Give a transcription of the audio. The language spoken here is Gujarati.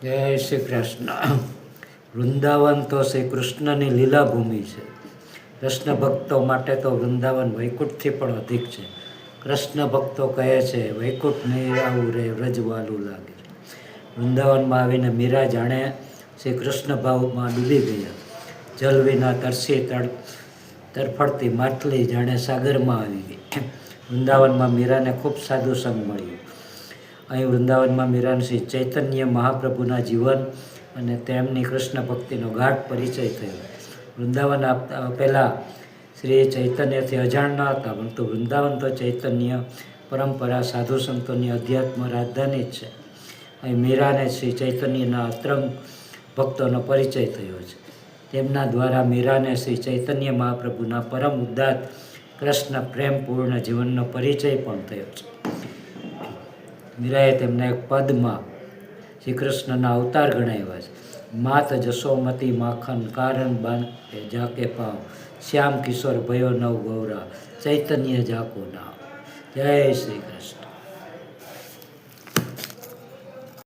જય શ્રી કૃષ્ણ. વૃંદાવન તો શ્રી કૃષ્ણની લીલાભૂમિ છે. કૃષ્ણ ભક્તો માટે તો વૃંદાવન વૈકુંઠથી પણ અધિક છે. કૃષ્ણ ભક્તો કહે છે વૈકુંઠ નહીં આવું રે વ્રજવાલું લાગે. વૃંદાવનમાં આવીને મીરા જાણે શ્રી કૃષ્ણ ભાવમાં ડૂબી ગયા. જલ વિના તરસી તરફડતી માટલી જાણે સાગરમાં આવી ગઈ. વૃંદાવનમાં મીરાને ખૂબ સાધુ સંગ મળ્યું. અહીં વૃંદાવનમાં મીરાને શ્રી ચૈતન્ય મહાપ્રભુના જીવન અને તેમની કૃષ્ણ ભક્તિનો ગાઢ પરિચય થયો. વૃંદાવન પહેલાં શ્રી ચૈતન્યથી અજાણ ન હતા, પરંતુ વૃંદાવન તો ચૈતન્ય પરંપરા સાધુ સંતોની અધ્યાત્મ રાજધાની જ છે. અહીં મીરાને શ્રી ચૈતન્યના અતરંગ ભક્તોનો પરિચય થયો છે. તેમના દ્વારા મીરાને શ્રી ચૈતન્ય મહાપ્રભુના પરમ ઉદાત્ત કૃષ્ણ પ્રેમપૂર્ણ જીવનનો પરિચય પણ થયો છે. મીરાએ તેમના એક પદમાં શ્રી કૃષ્ણના અવતાર ગણાવ્યા છે. માત જશોમતી માખન કારણ બાંધે જાકે પાવ, શ્યામ કિશોર ભયો નવ ગૌરા, ચૈતન્ય જાકો નામ. જય શ્રી કૃષ્ણ.